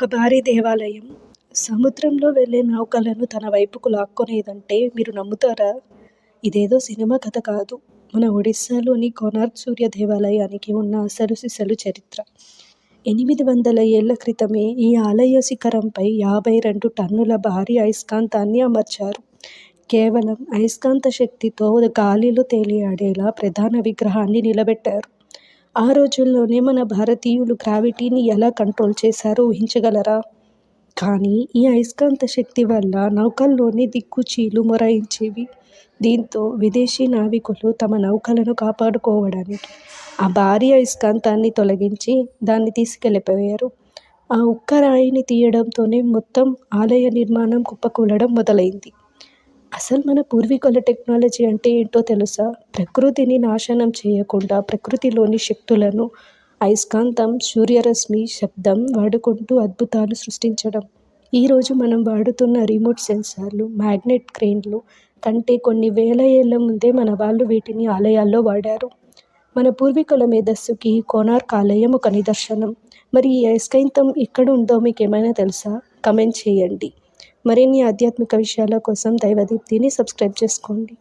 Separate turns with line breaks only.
ఒక భారీ దేవాలయం సముద్రంలో వెళ్ళే నౌకలను తన వైపుకు లాక్కునేదంటే మీరు నమ్ముతారా? ఇదేదో సినిమా కథ కాదు. మన ఒడిస్సాలోని కోనార్క్ సూర్య దేవాలయానికి ఉన్న అసలు సిసలు చరిత్ర. 800 ఏళ్ల క్రితమే ఈ ఆలయ శిఖరంపై 52 టన్నుల భారీ అయస్కాంతాన్ని అమర్చారు. కేవలం అయస్కాంత శక్తితో గాలిలో తేలియాడేలా ప్రధాన విగ్రహాన్ని నిలబెట్టారు. ఆ రోజుల్లోనే మన భారతీయులు గ్రావిటీని ఎలా కంట్రోల్ చేశారో ఊహించగలరా? కానీ ఈ అయస్కాంత శక్తి వల్ల నౌకల్లోని దిక్కుచీలు మొరాయించేవి. దీంతో విదేశీ నావికులు తమ నౌకలను కాపాడుకోవడానికి ఆ భారీ అయస్కాంతాన్ని తొలగించి దాన్ని తీసుకెళ్లిపోయారు. ఆ ఒక్క రాయిని తీయడంతోనే మొత్తం ఆలయ నిర్మాణం కుప్పకూలడం మొదలైంది. అసలు మన పూర్వీకుల టెక్నాలజీ అంటే ఏంటో తెలుసా? ప్రకృతిని నాశనం చేయకుండా ప్రకృతిలోని శక్తులను అయస్కాంతం, సూర్యరశ్మి, శబ్దం వాడుకుంటూ అద్భుతాలు సృష్టించడం. ఈరోజు మనం వాడుతున్న రిమోట్ సెన్సార్లు, మ్యాగ్నెట్ క్రేన్లు కంటే కొన్ని వేల ఏళ్ల ముందే మన వాళ్ళు వీటిని ఆలయాల్లో వాడారు. మన పూర్వీకుల మేధస్సుకి కోనార్క్ ఆలయం ఒక నిదర్శనం. మరి ఈ అయస్కాంతం ఎక్కడ ఉందో మీకేమైనా తెలుసా? కమెంట్ చేయండి. మరిన్ని ఆధ్యాత్మిక విషయాల కోసం దైవదీప్తిని సబ్స్క్రైబ్ చేసుకోండి.